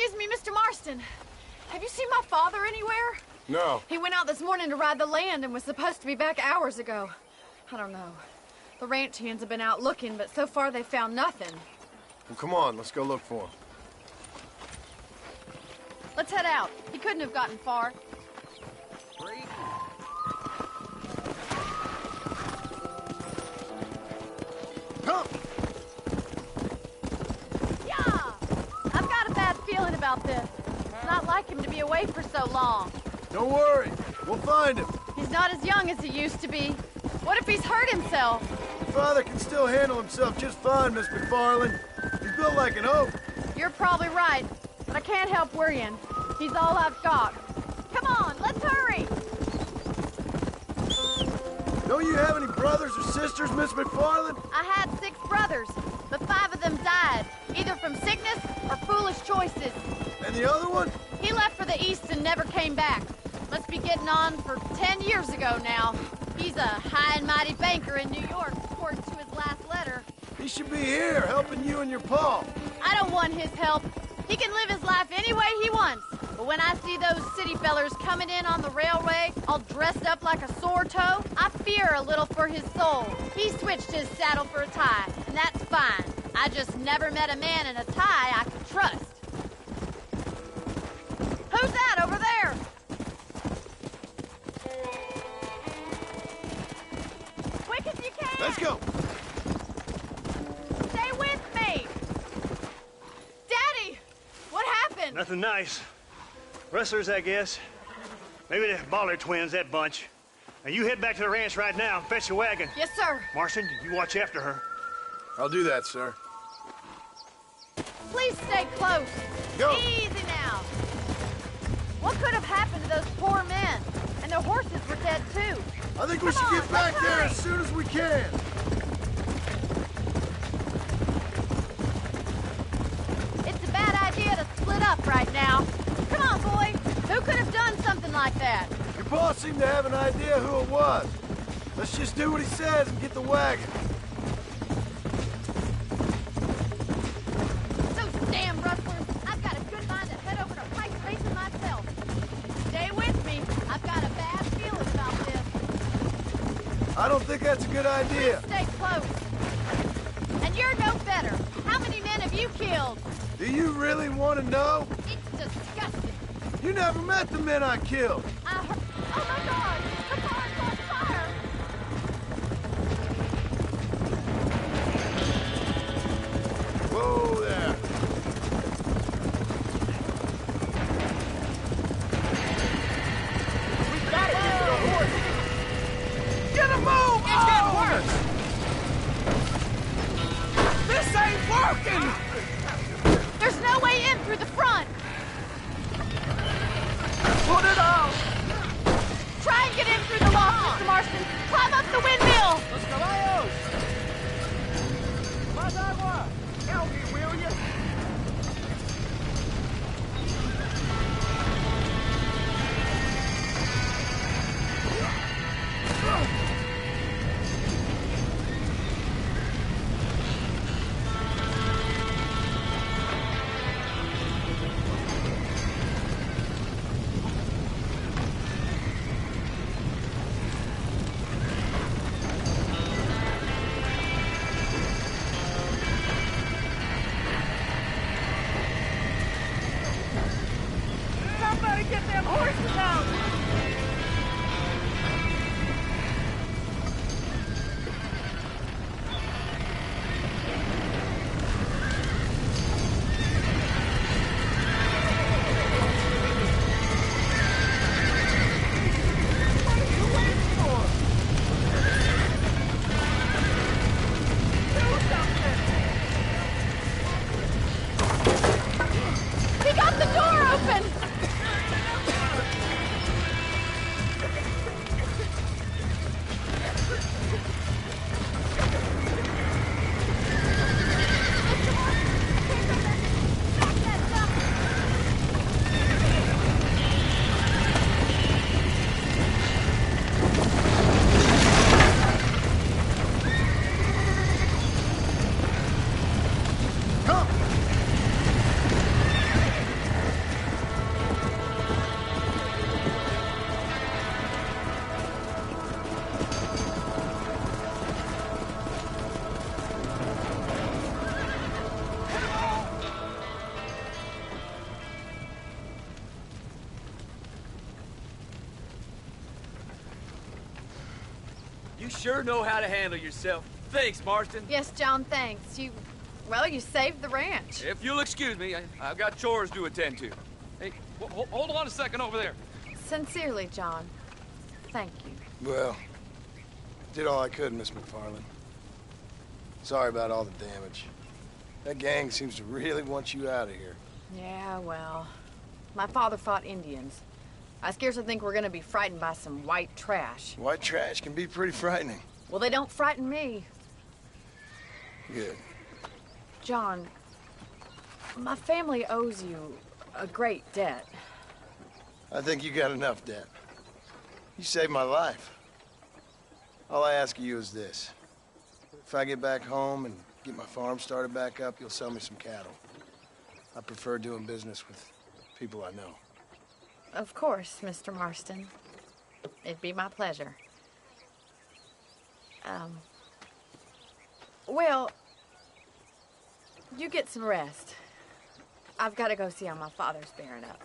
Excuse me, Mr. Marston. Have you seen my father anywhere? No. He went out this morning to ride the land and was supposed to be back hours ago. I don't know. The ranch hands have been out looking, but so far they've found nothing. Well, come on, let's go look for him. Let's head out. He couldn't have gotten far. Come! Yeah! I've got a bad feeling about this. It's not like him to be away for so long. Don't worry, we'll find him. He's not as young as he used to be. What if he's hurt himself? Your father can still handle himself just fine, Miss McFarland. He's built like an oak. You're probably right, but I can't help worrying. He's all I've got. Come on, let's hurry! Don't you have any brothers or sisters, Miss McFarland? I had 6 brothers, but 5 of them died, either from sickness or foolish choices. And the other one? He left for the east and never came back. Must be getting on for 10 years ago now. He's a high and mighty banker in New York, according to his last letter. He should be here, helping you and your pa. I don't want his help. He can live his life any way he wants. But when I see those city fellers coming in on the railway, all dressed up like a sore toe, I fear a little for his soul. He switched his saddle for a tie, and that's fine. I just never met a man in a tie I could trust. Who's that over there? Quick as you can! Let's go! Stay with me! Daddy! What happened? Nothing nice. Rustlers, I guess. Maybe the Bollard twins, that bunch. Now you head back to the ranch right now and fetch a wagon. Yes, sir. Marston, you watch after her. I'll do that, sir. Please stay close. Go. Easy now. What could have happened to those poor men? And their horses were dead, too. I think we Come should on, get back let's there hurry. as soon as we can. It's a bad idea to split up right now. Come on, boy. Who could have done something like that? Your boss seemed to have an idea who it was. Let's just do what he says and get the wagon. Those damn rustlers. I've got a good mind to head over to Pike's Basin myself. Stay with me. I've got a bad feeling about this. I don't think that's a good idea. Stay close. And you're no better. How many men have you killed? Do you really want to know? It's disgusting. You never met the men I killed. I heard... Oh, my God! The barn's on fire! Whoa there. We gotta get to the horses. Get a move! It's getting worse. This ain't working! There's no way in through the front! Put it out! Try and get in through the loft, Mr. Marston! Climb up the windmill! Los caballos! Más agua! Help me, will you? You sure know how to handle yourself. Thanks, Marston. Yes, John, thanks. Well, you saved the ranch. If you'll excuse me, I've got chores to attend to. Hey, hold on a second over there. Sincerely, John. Thank you. Well, did all I could, Miss McFarland. Sorry about all the damage. That gang seems to really want you out of here. Yeah, well, my father fought Indians. I scarcely think we're gonna be frightened by some white trash. White trash can be pretty frightening. Well, they don't frighten me. Good. John, my family owes you a great debt. I think you got enough debt. You saved my life. All I ask of you is this. If I get back home and get my farm started back up, you'll sell me some cattle. I prefer doing business with people I know. Of course, Mr. Marston. It'd be my pleasure. Well, you get some rest. I've got to go see how my father's bearing up.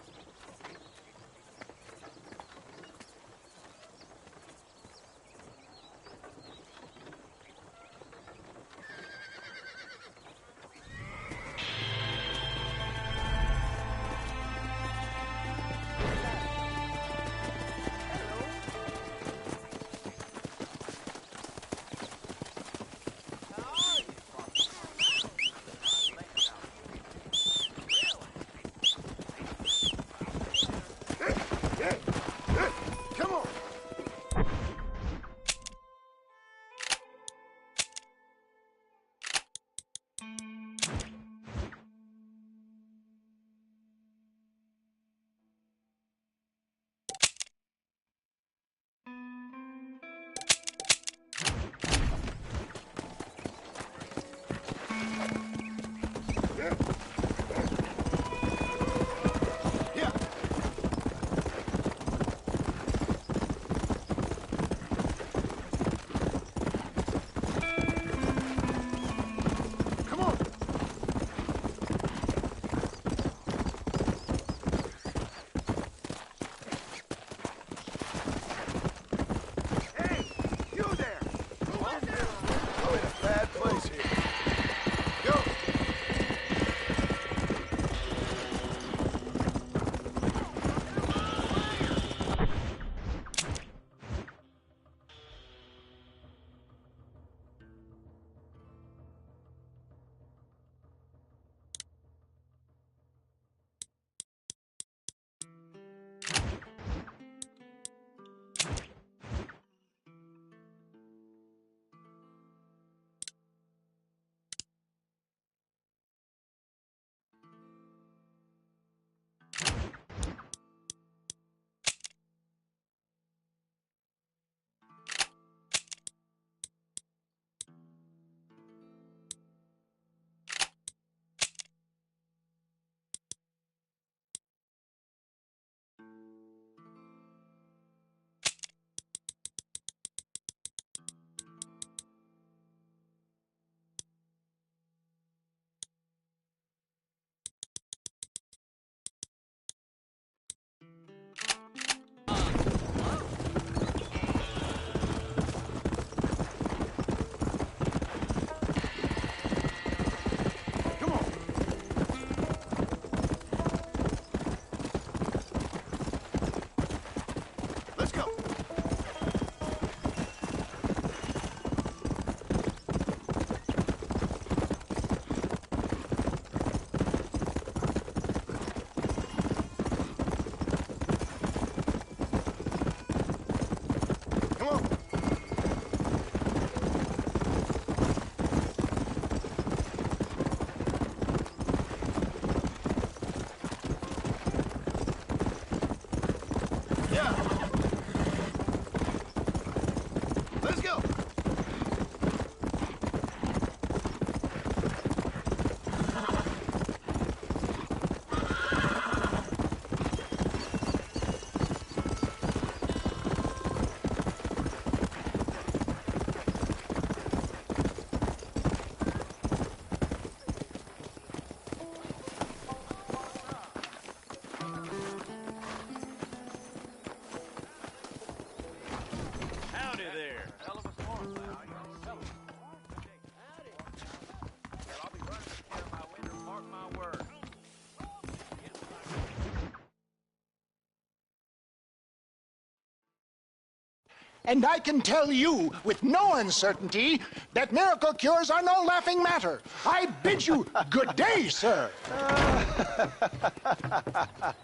And I can tell you with no uncertainty that miracle cures are no laughing matter. I bid you good day, sir.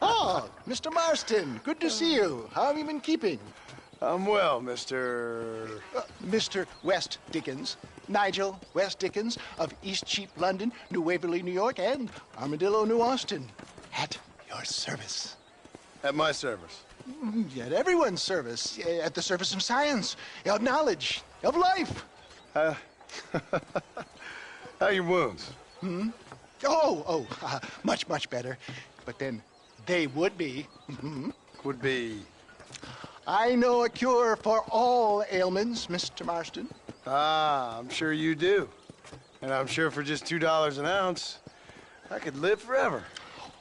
Oh, Mr. Marston, good to see you. How have you been keeping? I'm well, Mr. Mr. West Dickens. Nigel West Dickens of East Cheap, London, New Waverly, New York, and Armadillo, New Austin. At your service. At my service. At everyone's service. At the service of science, of knowledge, of life. How are your wounds? Much, much better. But then they would be. Would be... I know a cure for all ailments, Mr. Marston. Ah, I'm sure you do. And I'm sure for just $2 an ounce, I could live forever.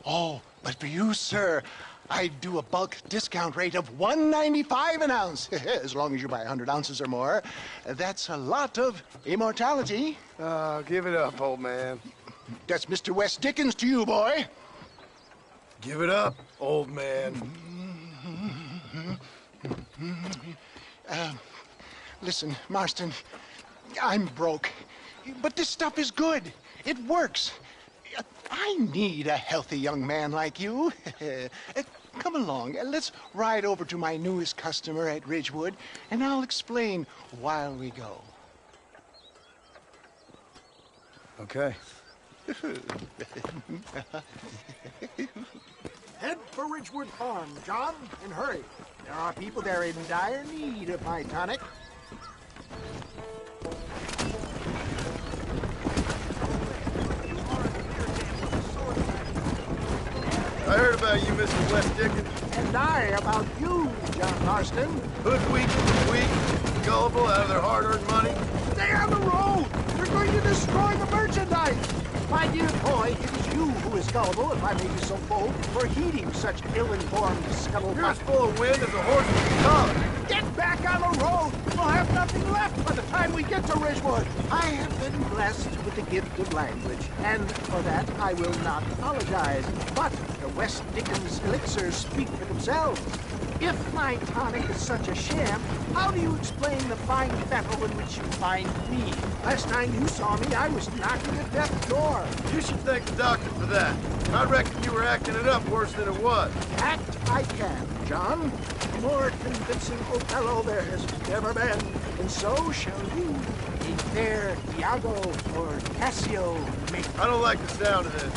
Oh, but for you, sir, I do a bulk discount rate of $1.95 an ounce. As long as you buy 100 ounces or more. That's a lot of immortality. Give it up, old man. That's Mr. West Dickens to you, boy. Give it up, old man. Listen, Marston, I'm broke. But this stuff is good. It works. I need a healthy young man like you. Come along, let's ride over to my newest customer at Ridgewood, and I'll explain while we go. Okay. Head for Ridgewood Farm, John, and hurry. There are people there in dire need of my tonic. I heard about you, Mr. West Dickens. And I about you, John Marston. Hoodwinked, weak, gullible out of their hard-earned money. Stay on the road! You're going to destroy the merchandise! My dear boy, it is you who is gullible, if I may be so bold, for heeding such ill-informed scuttlebutt. You're as full of wind as a horse with a collar. Get back on the road! We'll have nothing left by the time we get to Ridgewood. I have been blessed with the gift of language, and for that I will not apologize. But the West Dickens elixirs speak for themselves. If my tonic is such a sham, how do you explain the fine fettle in which you find me? Last time you saw me, I was knocking at death's door. You should thank the doctor for that. I reckon you were acting it up worse than it was. Act I can, John. More convincing Othello there has never been, and so shall you. A fair Iago or Cassio make. I don't like the sound of this.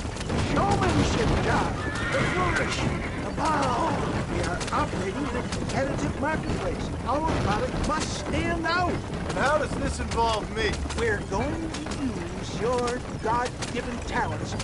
Showmanship, John. The flourish. The bow. We are operating in a competitive marketplace. Our product must stand out. And how does this involve me? We're going to use your God-given talents to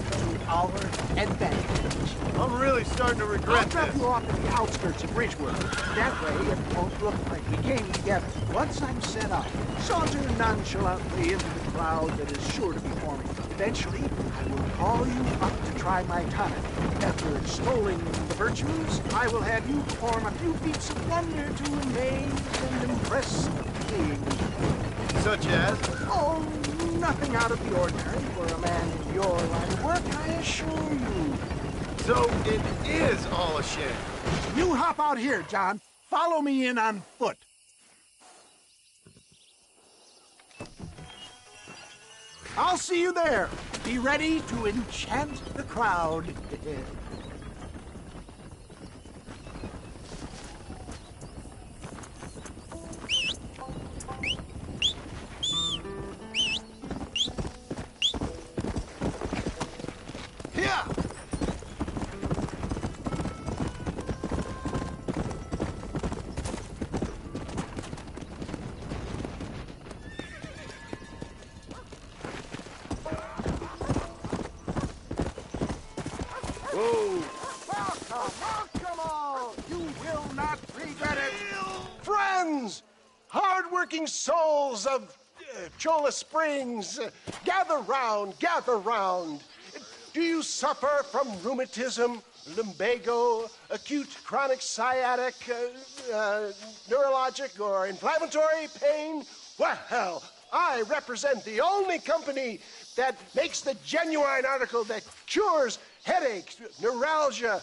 our advantage. I'm really starting to I'll regret drop this. you off at the outskirts of Ridgewood. That way, it won't look like we came together. Once I'm set up, saunter nonchalantly into the crowd that is sure to be forming. Eventually, I will call you up to try my tonic. After extolling the virtues, I will have you perform a few feats of wonder to amaze and impress the king. Such as? Oh, nothing out of the ordinary for a man in your line of work, I assure you. So it is all a sham. You hop out here, John. Follow me in on foot. I'll see you there. Be ready to enchant the crowd. Yeah. Whoa. Welcome all. You will not regret it. Friends, hard-working souls of Cholla Springs, gather round, gather round. Do you suffer from rheumatism, lumbago, acute chronic sciatic, neurologic, or inflammatory pain? Well, I represent the only company that makes the genuine article that cures headaches, neuralgia,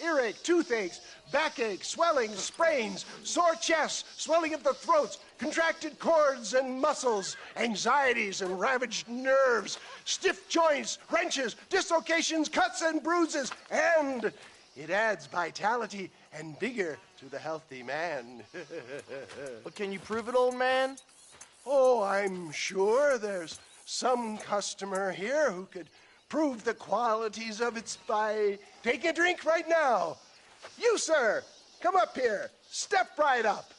earache, toothaches, backache, swelling, sprains, sore chests, swelling of the throats, contracted cords and muscles, anxieties and ravaged nerves, stiff joints, wrenches, dislocations, cuts and bruises, and it adds vitality and vigor to the healthy man. But can you prove it, old man? Oh, I'm sure there's some customer here who could prove the qualities of it by taking a drink right now. You, sir, come up here. Step right up.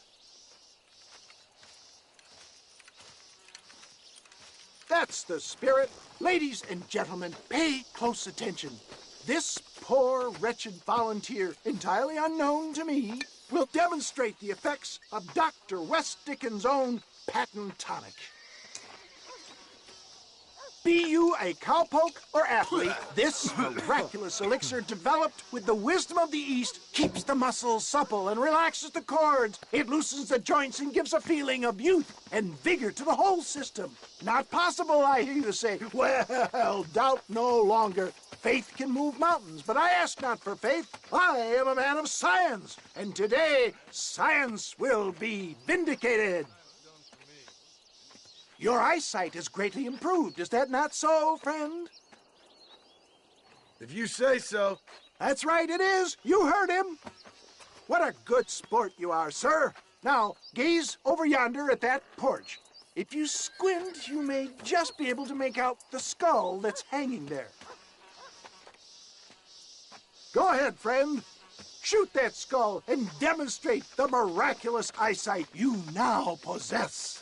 That's the spirit. Ladies and gentlemen, pay close attention. This poor, wretched volunteer, entirely unknown to me, will demonstrate the effects of Dr. West Dickens' own patent tonic. Be you a cowpoke or athlete, this miraculous elixir developed with the wisdom of the East keeps the muscles supple and relaxes the cords. It loosens the joints and gives a feeling of youth and vigor to the whole system. Not possible, I hear you say. Well, doubt no longer. Faith can move mountains, but I ask not for faith. I am a man of science, and today science will be vindicated. Your eyesight is greatly improved. Is that not so, friend? If you say so. That's right, it is. You heard him. What a good sport you are, sir. Now, gaze over yonder at that porch. If you squint, you may just be able to make out the skull that's hanging there. Go ahead, friend. Shoot that skull and demonstrate the miraculous eyesight you now possess.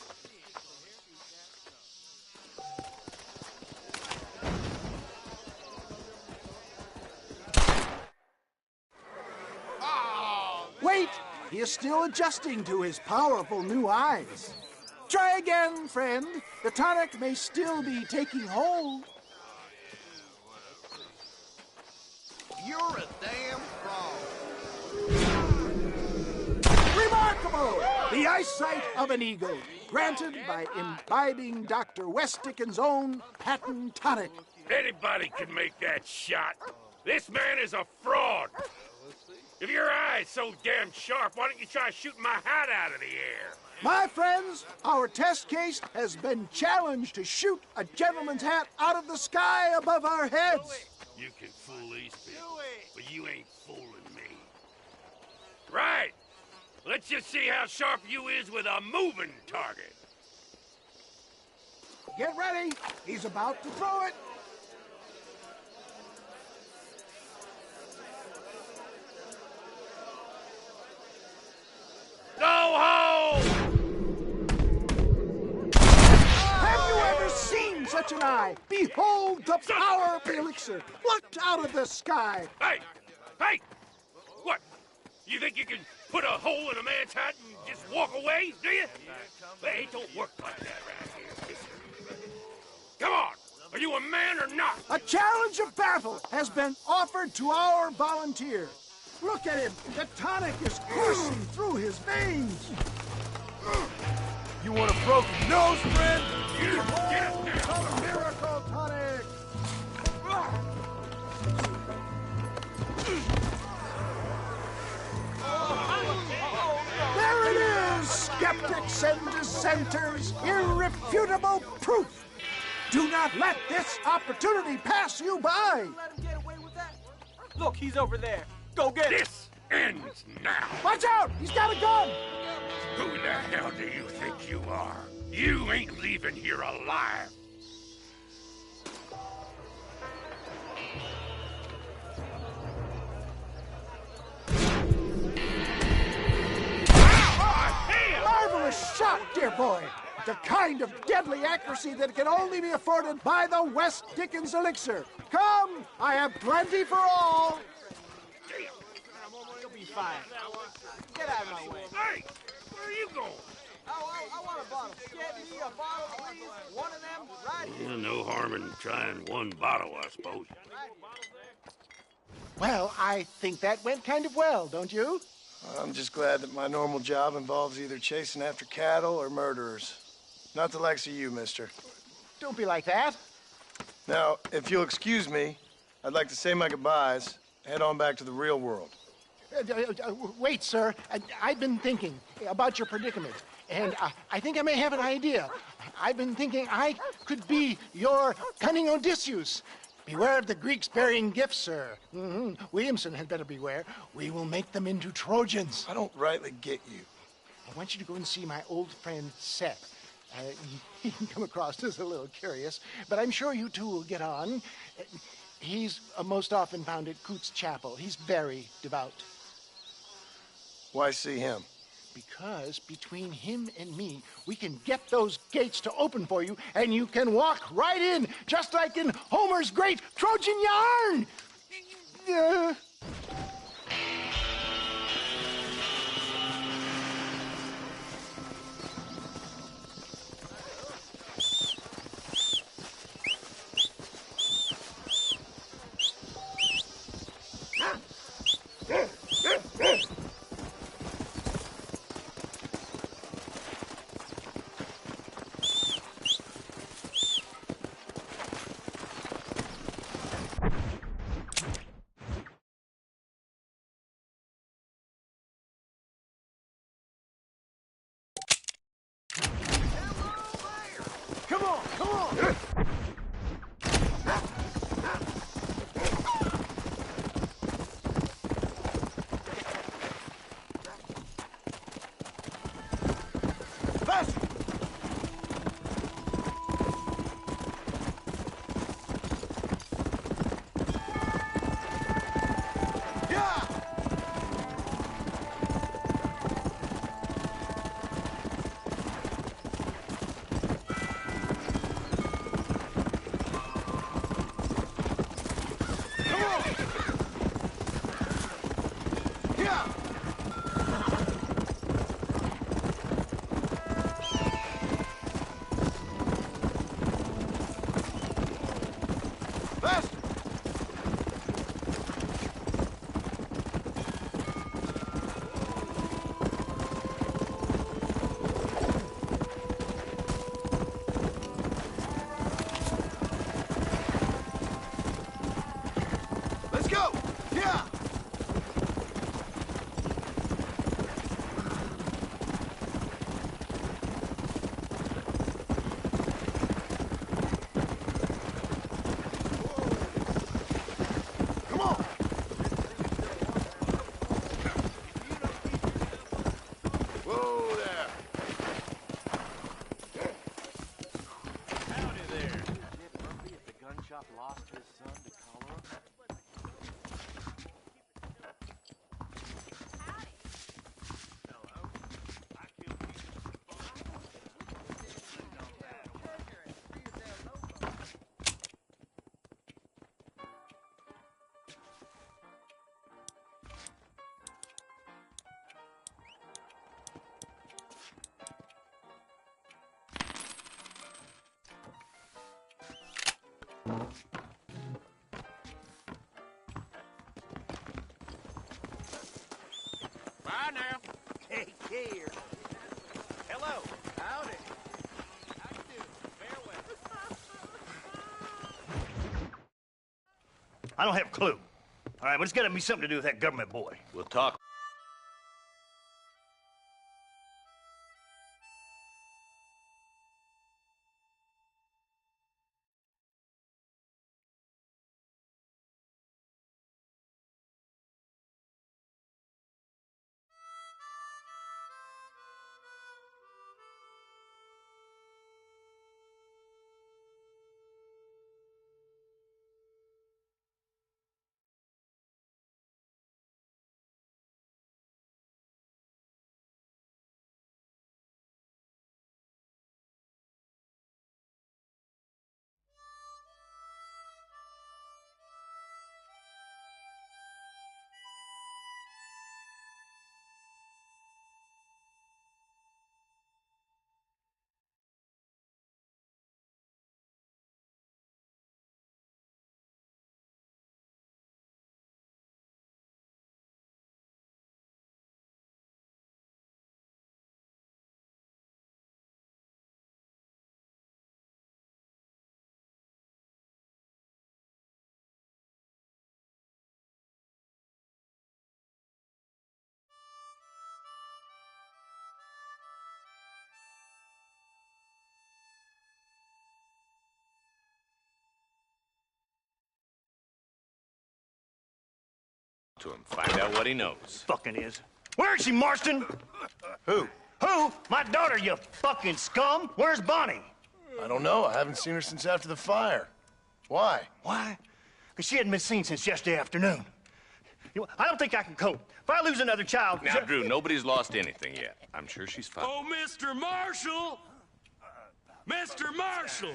Wait! He is still adjusting to his powerful new eyes. Try again, friend. The tonic may still be taking hold. You're a damn fraud. Remarkable! The eyesight of an eagle, granted by imbibing Dr. West Dickens' own patent tonic. Anybody can make that shot. This man is a fraud. If your eye's so damn sharp, why don't you try shooting my hat out of the air? My friends, our test case has been challenged to shoot a gentleman's hat out of the sky above our heads. You can fool these people, but you ain't fooling me. Right. Let's just see how sharp you is with a moving target. Get ready. He's about to throw it. Go home! Have you ever seen such an eye? Behold the power of the elixir, plucked out of the sky. Hey! Hey! What? You think you can put a hole in a man's hat and just walk away, do you? Hey, it don't work like that around here. Come on! Are you a man or not? A challenge of battle has been offered to our volunteer. Look at him. The tonic is coursing through his veins. You want a broken nose, friend? You get The miracle tonic. There it is, skeptics and dissenters. Irrefutable proof. Do not let this opportunity pass you by. Let him get away with that. Look, he's over there. Go get him. This ends now. Watch out! He's got a gun! Who the hell do you think you are? You ain't leaving here alive. Marvelous shot, dear boy. The kind of deadly accuracy that can only be afforded by the West Dickens elixir. Come, I have plenty for all. You'll be fine. Get out of my way. Hey, where are you going? I want a bottle. Give me a bottle, please. One of them, right here. No harm in trying one bottle, I suppose. Well, I think that went kind of well, don't you? I'm just glad that my normal job involves either chasing after cattle or murderers. Not the likes of you, mister. Don't be like that. Now, if you'll excuse me, I'd like to say my goodbyes, head on back to the real world. Wait, sir. I've been thinking about your predicament, and I think I may have an idea. I've been thinking I could be your cunning Odysseus. Beware of the Greeks burying gifts, sir. Williamson had better beware. We will make them into Trojans. I don't rightly get you. I want you to go and see my old friend Seth. He can come across as a little curious, but I'm sure you two will get on. He's most often found at Coots Chapel. He's very devout. Why see him? Because between him and me, we can get those gates to open for you, and you can walk right in, just like in Homer's great Trojan yarn! Come on, come on! Faster! Yeah! Come on! Yeah! Faster! Let's go! Yeah! Come on! Whoa there! Howdy there. Murphy at the gun shop lost his son to cholera? Bye now. Take care. Hello. Howdy. How you doing? Farewell. I don't have a clue. All right, but it's got to be something to do with that government boy. We'll talk to him. Find out what he knows. Fucking is. Where is she, Marston? Who? Who? My daughter, you fucking scum. Where's Bonnie? I don't know. I haven't seen her since after the fire. Why? Why? Because she hadn't been seen since yesterday afternoon. You know, I don't think I can cope. If I lose another child... Now, Drew, nobody's lost anything yet. I'm sure she's fine. Oh, Mr. Marshall! Mr. Marshall!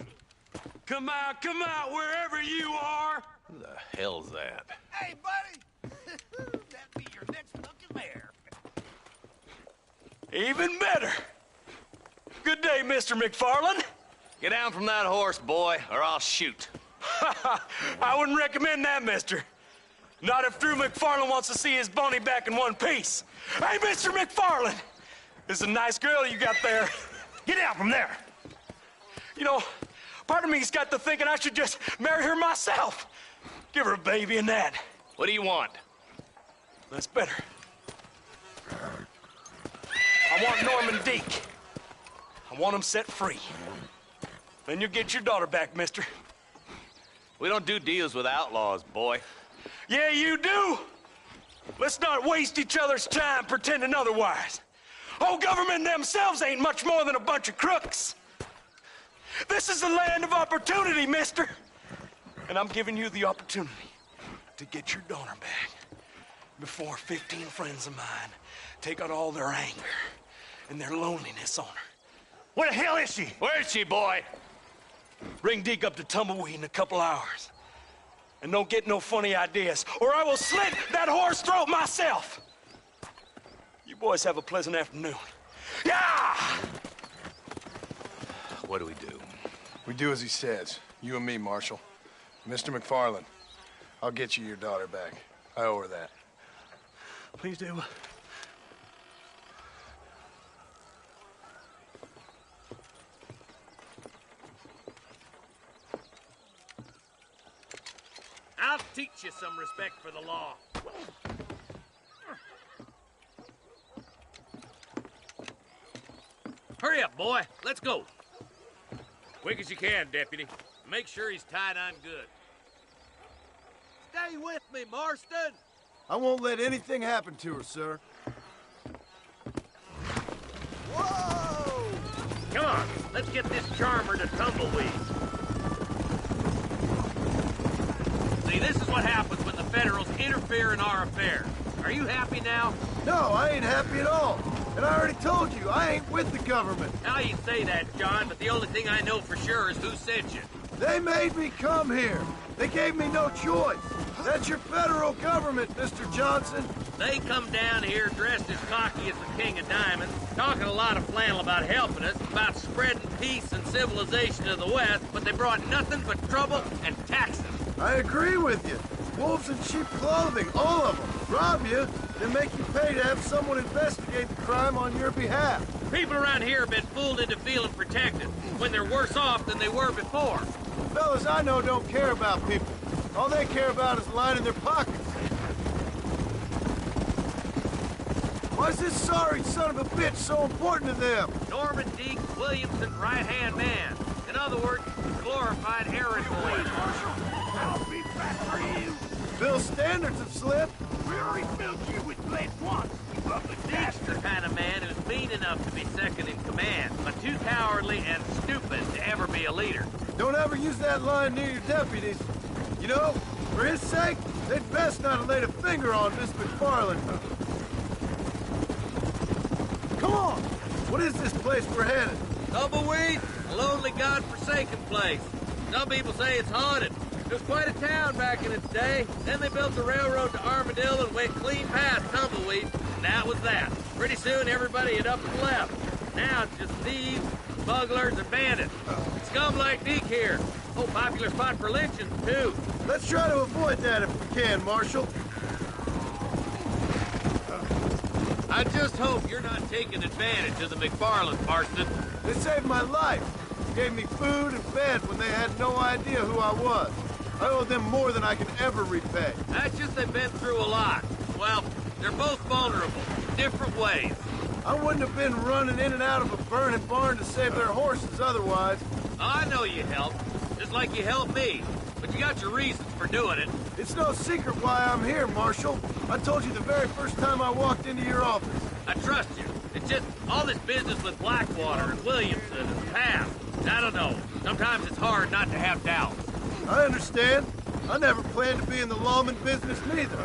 Come out, wherever you are! Who the hell's that? Hey, buddy! That'd be your next looking mare. Even better! Good day, Mr. McFarland. Get down from that horse, boy, or I'll shoot. I wouldn't recommend that, mister. Not if Drew McFarland wants to see his Boney back in one piece. Hey, Mr. McFarland! This is a nice girl you got there. Get out from there! You know, part of me's got to thinking I should just marry her myself. Give her a baby and that. What do you want? That's better. I want Norman Deek. I want him set free. Then you'll get your daughter back, mister. We don't do deals with outlaws, boy. Yeah, you do. Let's not waste each other's time pretending otherwise. Oh, government themselves ain't much more than a bunch of crooks. This is the land of opportunity, mister. And I'm giving you the opportunity to get your daughter back before 15 friends of mine take out all their anger and their loneliness on her. Where the hell is she? Where is she, boy? Bring Deke up to Tumbleweed in a couple hours. And don't get no funny ideas, or I will slit that horse throat myself. You boys have a pleasant afternoon. Yeah! What do we do? We do as he says. You and me, Marshal. Mr. McFarland, I'll get you your daughter back. I owe her that. Please do. I'll teach you some respect for the law. Hurry up, boy. Let's go. Quick as you can, Deputy. Make sure he's tied on good. Stay with me, Marston. I won't let anything happen to her, sir. Whoa! Come on, let's get this charmer to Tumbleweed. See, this is what happens when the Federals interfere in our affairs. Are you happy now? No, I ain't happy at all. And I already told you, I ain't with the government. Now you say that, John, but the only thing I know for sure is who sent you. They made me come here. They gave me no choice. That's your federal government, Mr. Johnson. They come down here dressed as cocky as the King of Diamonds, talking a lot of flannel about helping us, about spreading peace and civilization to the West, but they brought nothing but trouble and taxes. I agree with you. Wolves in cheap clothing, all of them. Rob you, then make you pay to have someone investigate the crime on your behalf. People around here have been fooled into feeling protected, when they're worse off than they were before. Fellas I know don't care about people. All they care about is lining their pockets. Why is this sorry son of a bitch so important to them? Norman Deke Williamson's right-hand man. In other words, glorified errand police. I'll be back for you. Bill's standards have slipped. We already filled you with lead once, you ugly Deke's bastard. the kind of man who's mean enough to be second in command, but too cowardly and stupid to ever be a leader. Don't ever use that line near your deputies. You know, for his sake, they'd best not have laid a finger on Miss McFarland. Come on! What is this place we're headed? Tumbleweed, a lonely, god-forsaken place. Some people say it's haunted. It was quite a town back in its day. Then they built the railroad to Armadillo and went clean past Tumbleweed, and that was that. Pretty soon, everybody had up and left. Now it's just thieves, smugglers, and bandits. Scum like Deke here. Oh, popular spot for lynchings, too. Let's try to avoid that if we can, Marshal. I just hope you're not taking advantage of the McFarland, Marston. They saved my life. Gave me food and bed when they had no idea who I was. I owe them more than I can ever repay. That's just they've been through a lot. Well, they're both vulnerable, different ways. I wouldn't have been running in and out of a burning barn to save their horses otherwise. I know you helped, just like you helped me. but you got your reasons for doing it. It's no secret why I'm here, Marshal. I told you the very first time I walked into your office. I trust you. It's just all this business with Blackwater and Williamson and the past. I don't know. Sometimes it's hard not to have doubts. I understand. I never planned to be in the lawman business neither.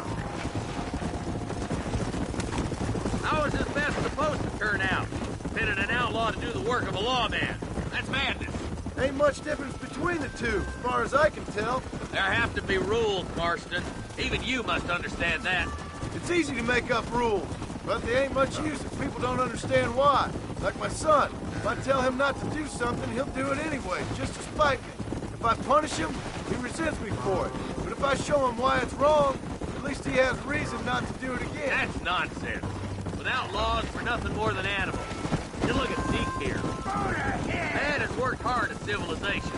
How is this mess supposed to turn out? Pitting an outlaw to do the work of a lawman. That's madness. Ain't much difference between the two, as far as I can tell. There have to be rules, Marston. Even you must understand that. It's easy to make up rules, but they ain't much use if people don't understand why. Like my son. If I tell him not to do something, he'll do it anyway, just to spite me. If I punish him, he resents me for it. But if I show him why it's wrong, at least he has reason not to do it again. That's nonsense. Without laws, we're nothing more than animals. You look at Zeke here. Man has worked hard at civilization.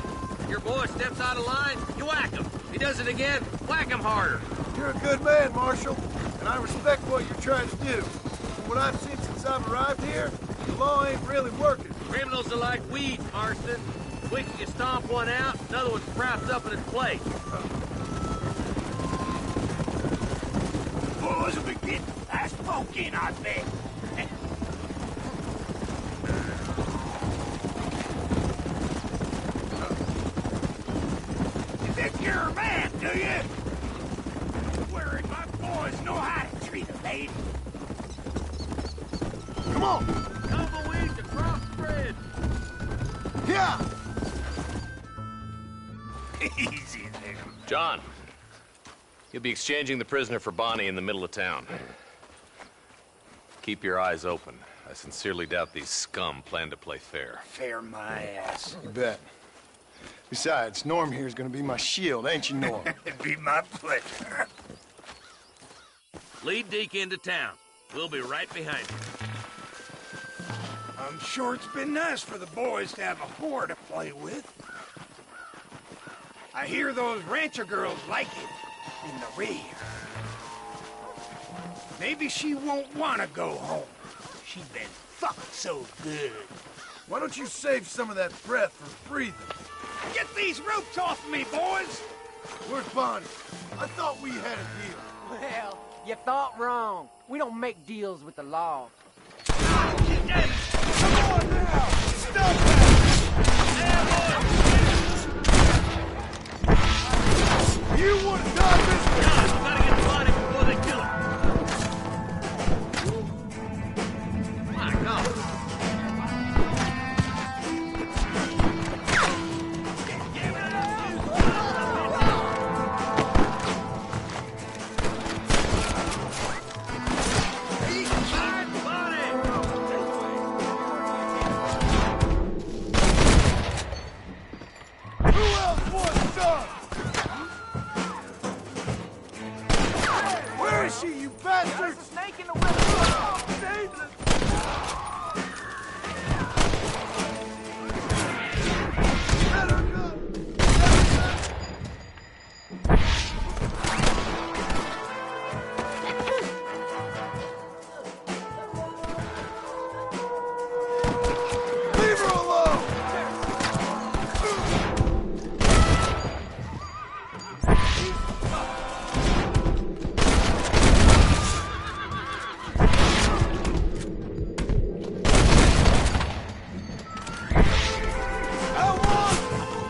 Your boy steps out of line, you whack him. He does it again, whack him harder. You're a good man, Marshal, and I respect what you're trying to do. From what I've seen since I've arrived here, the law ain't really working. Criminals are like weeds, Marston. Quick as you stomp one out, another one sprouts up in its place. Boys will be getting fast poking, I bet. You think you're a man, do you? Worried my boys know how to treat a lady. Come on! Tumbleweeds across the bridge. Yeah! Easy there. John, you'll be exchanging the prisoner for Bonnie in the middle of town. Keep your eyes open. I sincerely doubt these scum plan to play fair. Fair my ass. You bet. Besides, Norm here's gonna be my shield, ain't you, Norm? It'd be my pleasure. Lead Deke into town. We'll be right behind you. I'm sure it's been nice for the boys to have a whore to play with. I hear those rancher girls like it in the rear. Maybe she won't want to go home. She's been fucked so good. Why don't you save some of that breath for breathing? Get these ropes off me, boys! Where's Bonnie? I thought we had a deal. Well, you thought wrong. We don't make deals with the law. Come on now! Stop that! You would have done this! John, you gotta get Bonnie before they kill her. My God. Where is she, you bastard? There's a snake in the window. Oh, Jesus! Let her go! Leave her alone!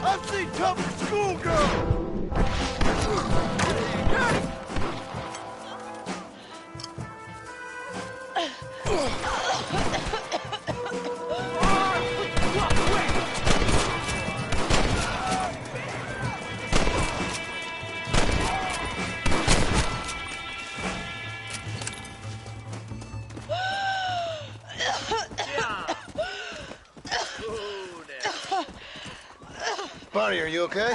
I've seen tougher schoolgirls! Bonnie, are you okay?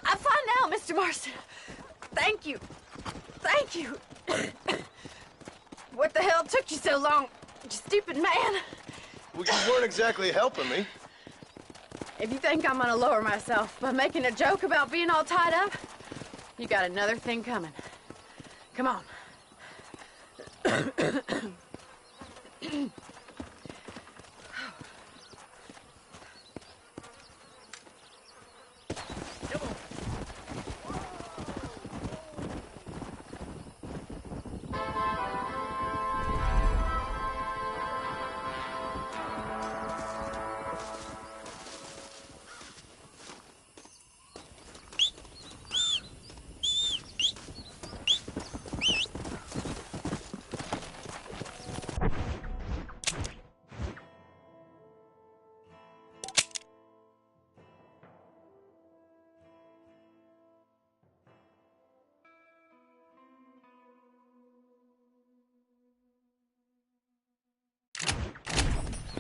I'm fine now, Mr. Marston. Thank you. Thank you. What the hell took you so long, you stupid man? Well, you weren't exactly helping me. If you think I'm gonna lower myself by making a joke about being all tied up, you got another thing coming. Come on.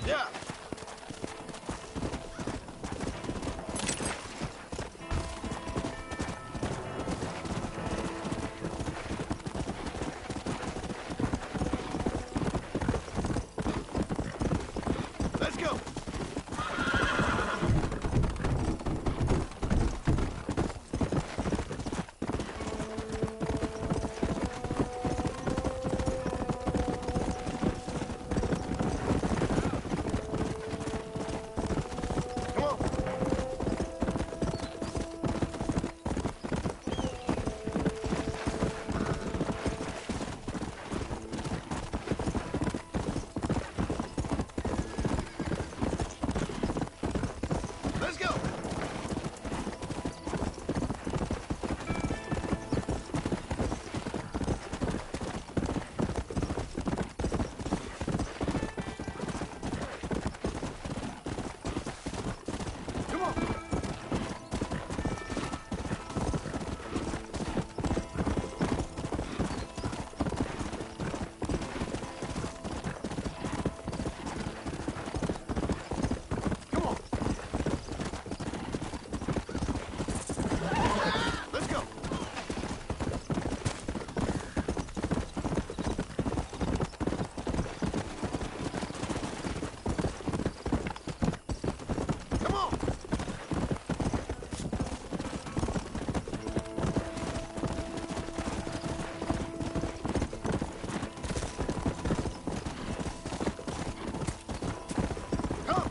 Yeah. Let's go. Come on. Let's go. Come on. Come on. Let's go. Come on. Come.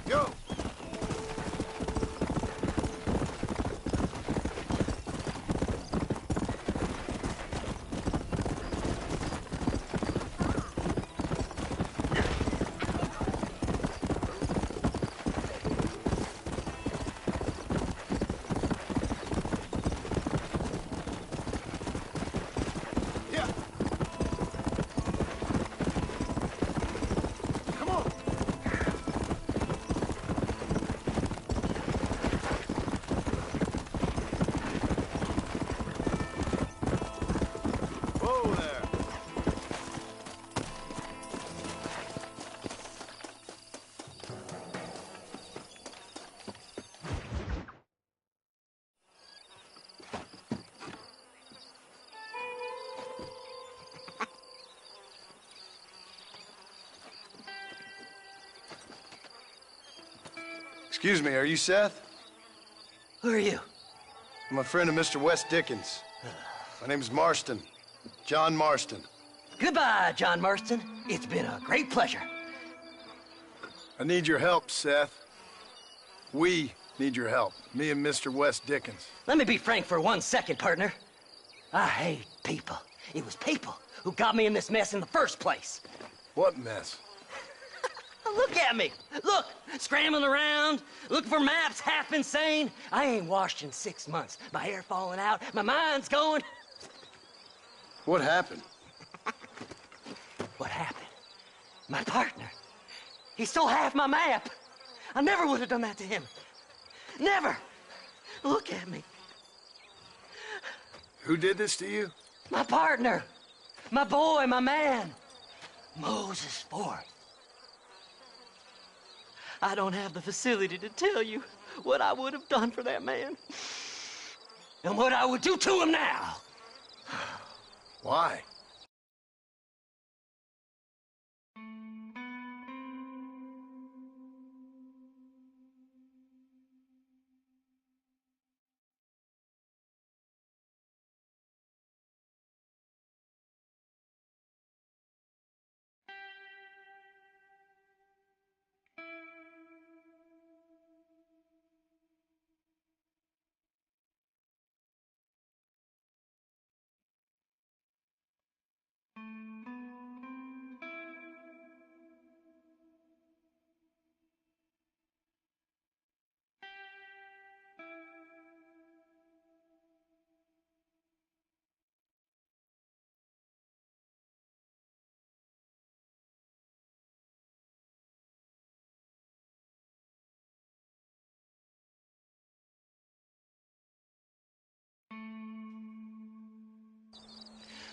Go. Yeah. Come on. Whoa there. Excuse me, are you Seth? Who are you? I'm a friend of Mr. West Dickens. My name's Marston. John Marston. Goodbye, John Marston. It's been a great pleasure. I need your help, Seth. We need your help. Me and Mr. West Dickens. Let me be frank for 1 second, partner. I hate people. It was people who got me in this mess in the first place. What mess? Look at me. Look, scrambling around, looking for maps, half insane. I ain't washed in 6 months. My hair falling out, my mind's going. What happened? What happened? My partner. He stole half my map. I never would have done that to him. Never. Look at me. Who did this to you? My partner. My boy, my man. Moses Ford. I don't have the facility to tell you what I would have done for that man. And what I would do to him now. Why?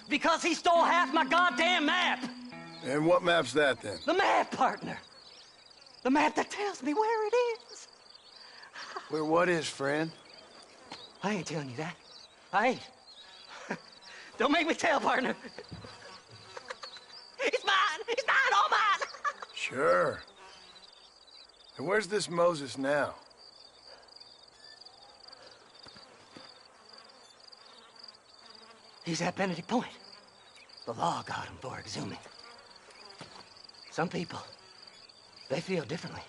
Because he stole half my goddamn map! And what map's that, then? The map, partner! The map that tells me where it is! Where what is, friend? I ain't telling you that. I ain't. Don't make me tell, partner. It's mine! It's mine, all mine! Sure. And where's this Moses now? He's at Benedict Point. The law got him for exhuming. Some people, they feel differently.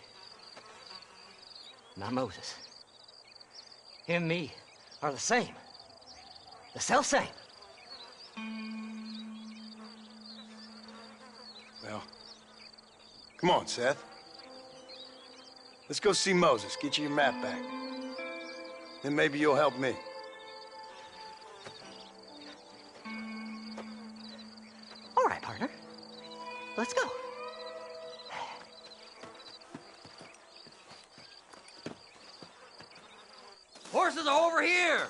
Not Moses. Him and me are the same. The self-same. Well, come on, Seth. Let's go see Moses, get you your map back. Then maybe you'll help me. All right, partner. Let's go. Horses are over here!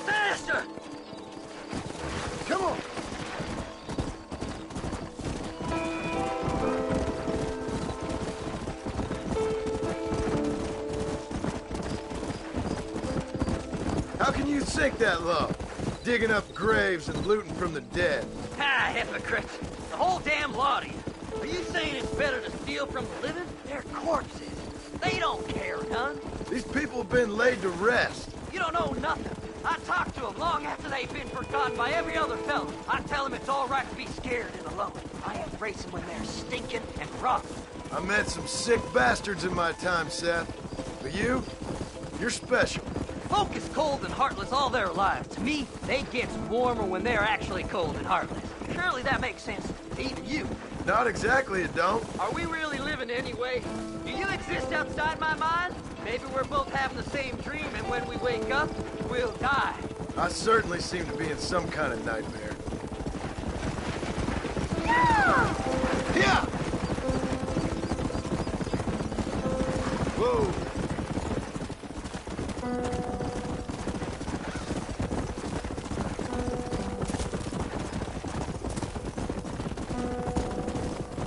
Faster! Come on! How can you sink that low? Digging up graves and looting from the dead. Ah, hypocrite. The whole damn lot of you. Are you saying it's better to steal from the living? They're corpses. They don't care none. These people have been laid to rest. You don't know nothing. I talk to them long after they've been forgotten by every other fella. I tell them it's all right to be scared and alone. I embrace them when they're stinking and rotten. I met some sick bastards in my time, Seth. But you're special. Folk is cold and heartless all their lives. To me, they get warmer when they're actually cold and heartless. Surely that makes sense to even you. Not exactly, it don't. Are we really living anyway? Do you exist outside my mind? Maybe we're both having the same dream, and when we wake up, we'll die. I certainly seem to be in some kind of nightmare. Yeah! Yeah! Whoa!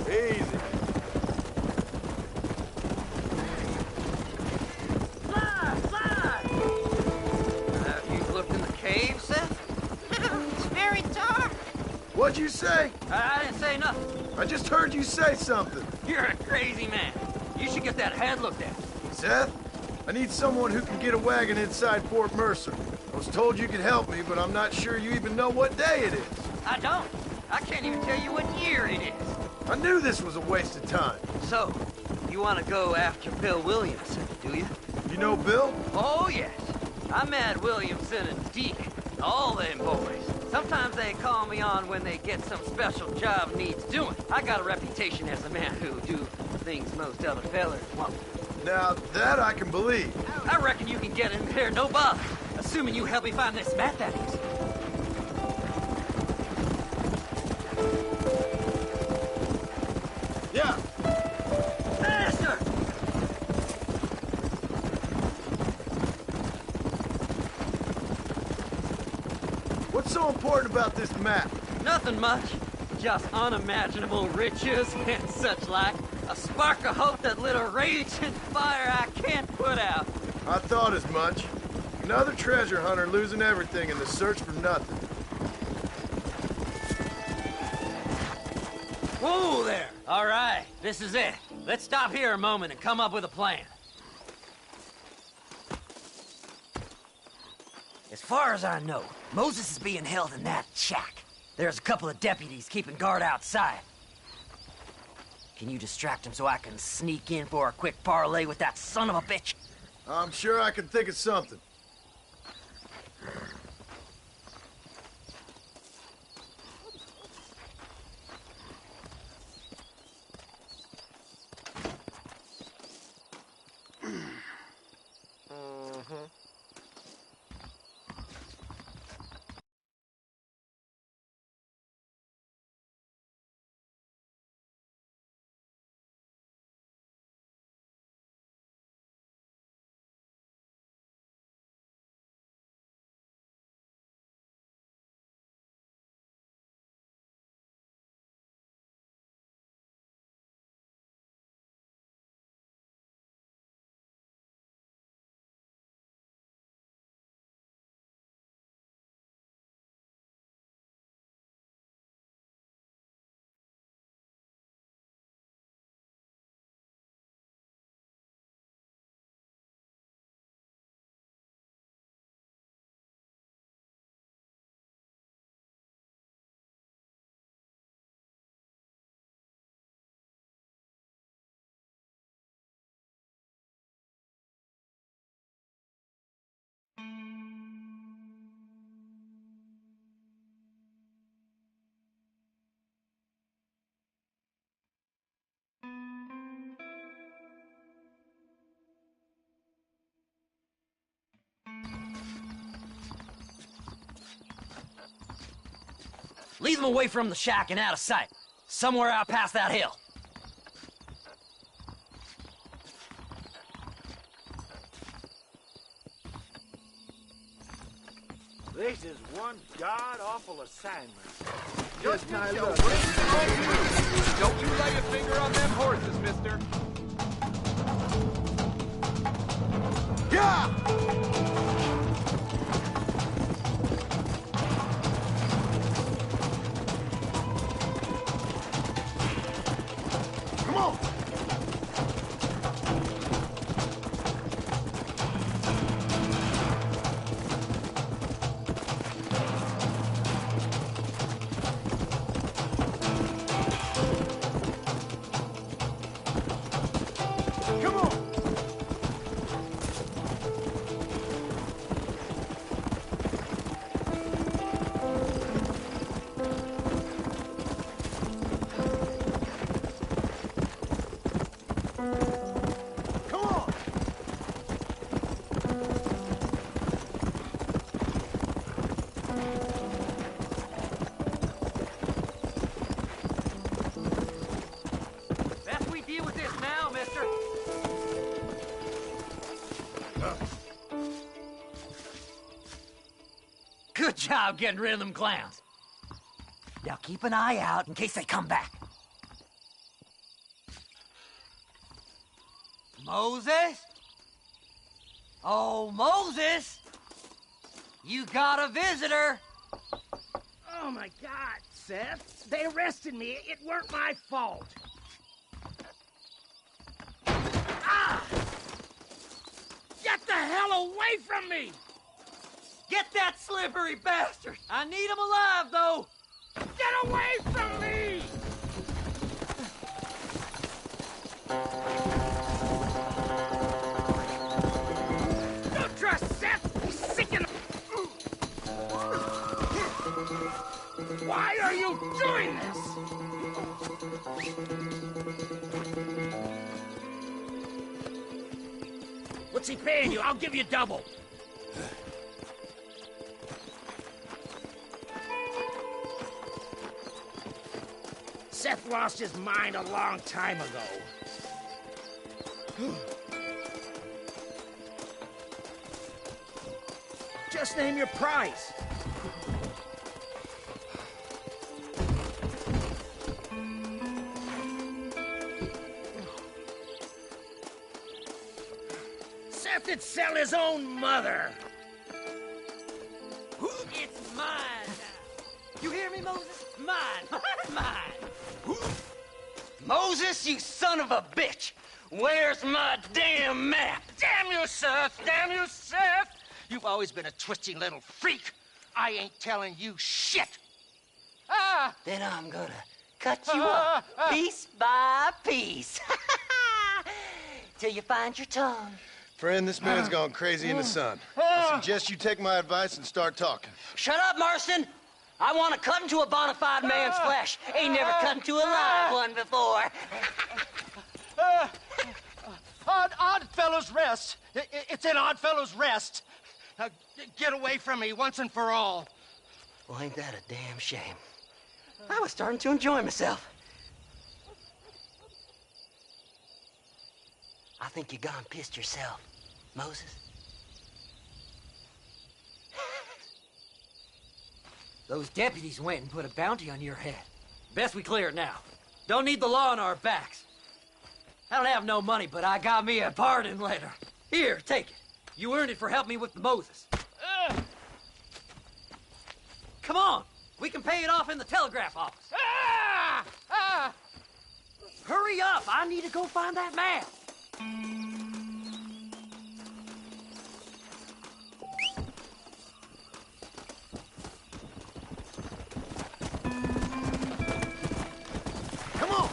Easy. Slide! You've looked in the cave, Seth? It's very dark. What'd you say? I didn't say nothing. I just heard you say something. You're a crazy man. You should get that head looked at. Seth, I need someone who can get a wagon inside Fort Mercer. I was told you could help me, but I'm not sure you even know what day it is. I don't. I can't even tell you what year it is. I knew this was a waste of time. So, you want to go after Bill Williamson, do you? You know Bill? Oh, yes. I met Williamson and Deke, all them boys. Sometimes they call me on when they get some special job needs doing. I got a reputation as a man who do things most other fellers won't. Now, that I can believe. I reckon you can get in there, no bother. Assuming you help me find this map, that is. Yeah. Faster! What's so important about this map? Nothing much. Just unimaginable riches and such like. A spark of hope that lit a raging fire I can't put out. I thought as much. Another treasure hunter losing everything in the search for nothing. Whoa there! All right, this is it. Let's stop here a moment and come up with a plan. As far as I know, Moses is being held in that shack. There's a couple of deputies keeping guard outside. Can you distract him so I can sneak in for a quick parlay with that son of a bitch? I'm sure I can think of something. Lead them away from the shack and out of sight. Somewhere out past that hill. This is one god-awful assignment. Just now, look. Don't you lay a finger on them horses, mister. Yeah! Come on! Come on! Come on! Best we deal with this now, mister. Good job getting rid of them clowns. Now keep an eye out in case they come back. Moses? Oh, Moses! You got a visitor! Oh my God, Seth. They arrested me. It weren't my fault. Ah! Get the hell away from me! Get that slippery bastard! I need him alive, though! Get away from me! Don't trust Seth! He's sick and... Why are you doing this? What's he paying you? I'll give you double. Seth lost his mind a long time ago. Just name your price. Seth would sell his own mother. It's mine! You hear me, Moses? Mine! Mine! Moses, you son of a bitch! Where's my damn map? Damn you, Seth! Damn you, Seth! You've always been a twisty little freak. I ain't telling you shit. Then I'm gonna cut you up piece by piece. Till you find your tongue. Friend, this man's gone crazy in the sun. I suggest you take my advice and start talking. Shut up, Marston! I want to cut into a bona fide man's flesh. Ain't never cut into a live one before. Oddfellow's Rest. It's in Oddfellow's Rest. Now, get away from me once and for all. Well, ain't that a damn shame? I was starting to enjoy myself. I think you gone pissed yourself, Moses. Those deputies went and put a bounty on your head. Best we clear it now. Don't need the law on our backs. I don't have no money, but I got me a pardon letter. Here, take it. You earned it for helping me with the Moses. Come on. We can pay it off in the telegraph office. Hurry up. I need to go find that map. Come on!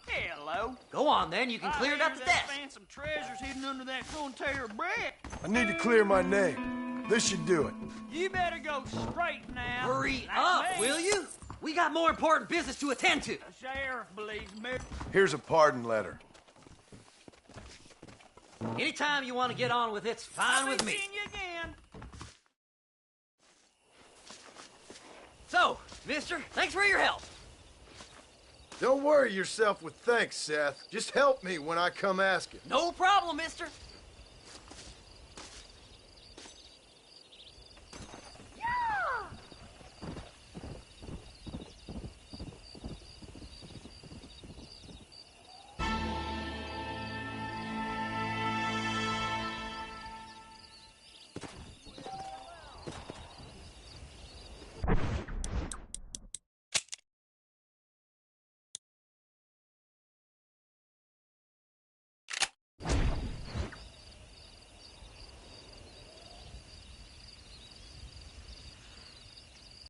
Hello. Go on, then. You can clear it up to death. Some treasures hidden under that Frontier brick. I need to clear my name. This should do it. You better go straight now. Hurry Like up, me. will you? We got more important business to attend to. The sheriff believes me. Here's a pardon letter. Anytime you want to get on with it's fine with me. Seeing you again. So, mister, thanks for your help. Don't worry yourself with thanks, Seth. Just help me when I come asking. No problem, mister.